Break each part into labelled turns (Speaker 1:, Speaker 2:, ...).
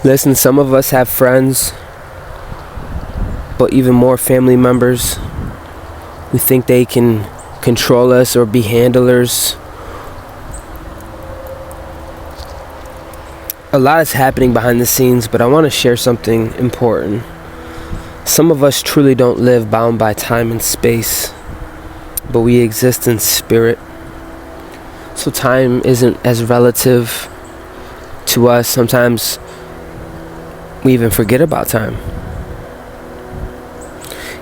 Speaker 1: Listen, some of us have friends, but even more family members. We think they can control us or be handlers. A lot is happening behind the scenes, but I want to share something important. Some of us truly don't live bound by time and space, but we exist in spirit. So time isn't as relative to us. Sometimes we even forget about time.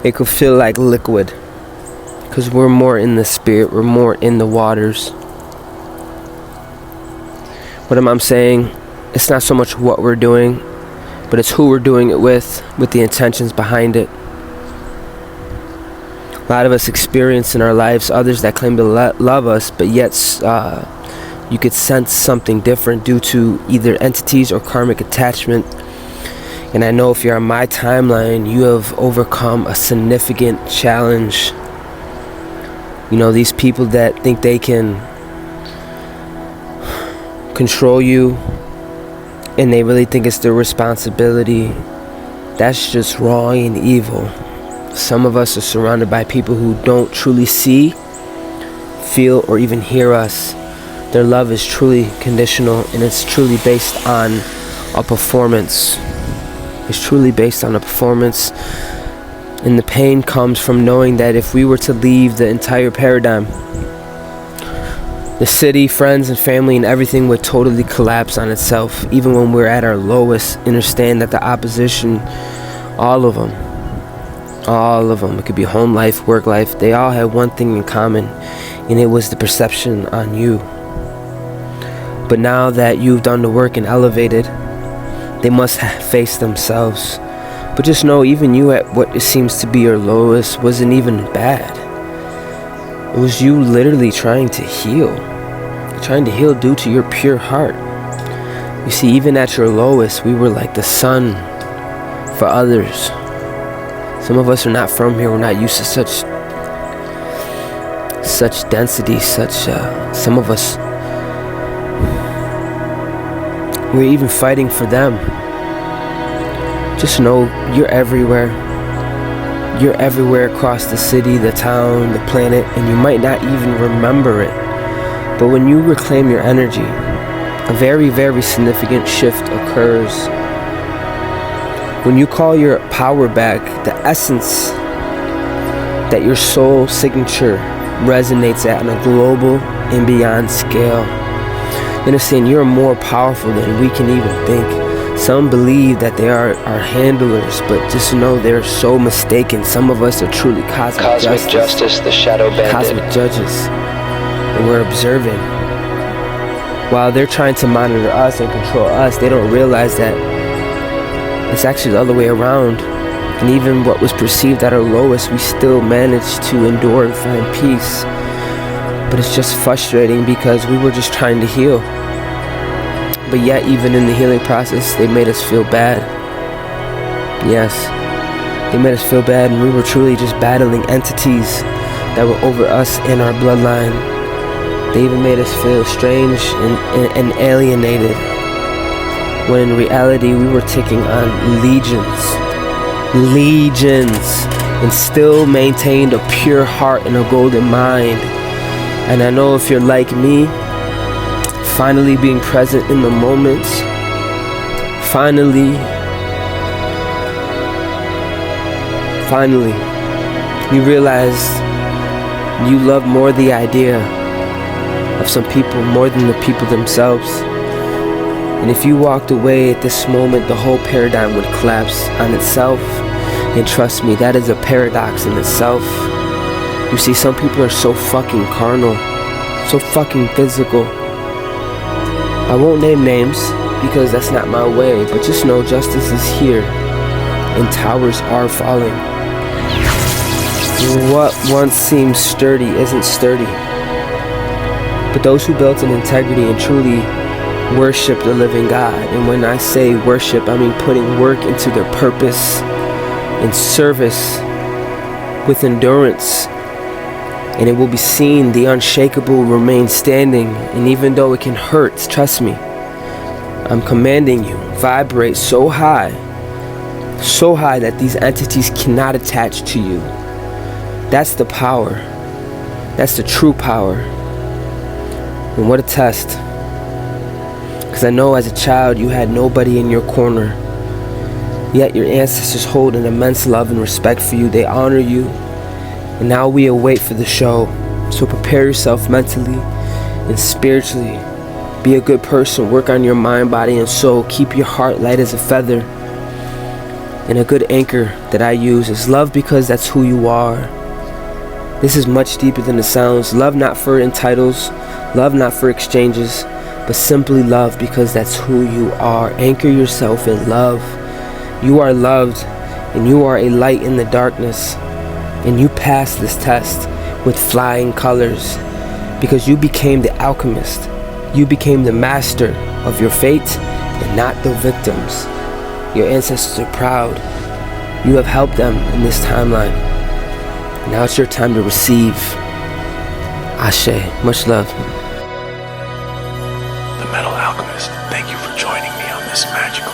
Speaker 1: It could feel like liquid because we're more in the spirit, we're more in the waters. What am I saying? It's not so much what we're doing, but it's who we're doing it with the intentions behind it. A lot of us experience in our lives others that claim to love us, but yet you could sense something different due to either entities or karmic attachment. And I know if you're on my timeline, you have overcome a significant challenge. You know, these people that think they can control you and they really think it's their responsibility, that's just wrong and evil. Some of us are surrounded by people who don't truly see, feel, or even hear us. Their love is truly conditional, and it's truly based on a performance. It's truly based on a performance. And the pain comes from knowing that if we were to leave the entire paradigm, the city, friends, and family, and everything would totally collapse on itself. Even when we're at our lowest, understand that the opposition, all of them, it could be home life, work life, they all had one thing in common, and it was the perception on you. But now that you've done the work and elevated, they must face themselves. But just know, even you at what it seems to be your lowest wasn't even bad. It was you literally trying to heal due to your pure heart. You see, even at your lowest, we were like the sun for others. Some of us are not from here. We're not used to such density, some of us, we're even fighting for them. Just know you're everywhere. You're everywhere across the city, the town, the planet, and you might not even remember it. But when you reclaim your energy, a very, very significant shift occurs. When you call your power back, the essence that your soul signature resonates at on a global and beyond scale. Understand, you're more powerful than we can even think. Some believe that they are our handlers, but just know they're so mistaken. Some of us are truly cosmic justice,
Speaker 2: the shadow bandit.
Speaker 1: Cosmic judges. And we're observing. While they're trying to monitor us and control us, they don't realize that it's actually the other way around. And even what was perceived at our lowest, we still managed to endure and find peace. But it's just frustrating because we were just trying to heal. But yet, even in the healing process, they made us feel bad. Yes, they made us feel bad, and we were truly just battling entities that were over us in our bloodline. They even made us feel strange and alienated, when in reality, we were taking on legions, and still maintained a pure heart and a golden mind. And I know if you're like me, finally being present in the moments, finally, you realize you love more the idea of some people more than the people themselves. And if you walked away at this moment, the whole paradigm would collapse on itself. And trust me, that is a paradox in itself. You see, some people are so fucking carnal, so fucking physical. I won't name names because that's not my way, but just know justice is here and towers are falling. What once seemed sturdy isn't sturdy. But those who built in integrity and truly worship the living God, and when I say worship, I mean putting work into their purpose and service with endurance, and it will be seen the unshakable remain standing. And even though it can hurt, trust me, I'm commanding you, vibrate so high that these entities cannot attach to you. That's the power. That's the true power. And what a test. Because I know as a child you had nobody in your corner. Yet your ancestors hold an immense love and respect for you. They honor you. And now we await for the show. So prepare yourself mentally and spiritually. Be a good person. Work on your mind, body, and soul. Keep your heart light as a feather. And a good anchor that I use is love because that's who you are. This is much deeper than it sounds. Love not for entitles. Love not for exchanges. But simply love because that's who you are. Anchor yourself in love. You are loved. And you are a light in the darkness. And you passed this test with flying colors. Because you became the alchemist. You became the master of your fate and not the victims. Your ancestors are proud. You have helped them in this timeline. Now it's your time to receive. Ashe. Much love.
Speaker 2: The Metal Alchemist, thank you for joining me on this magical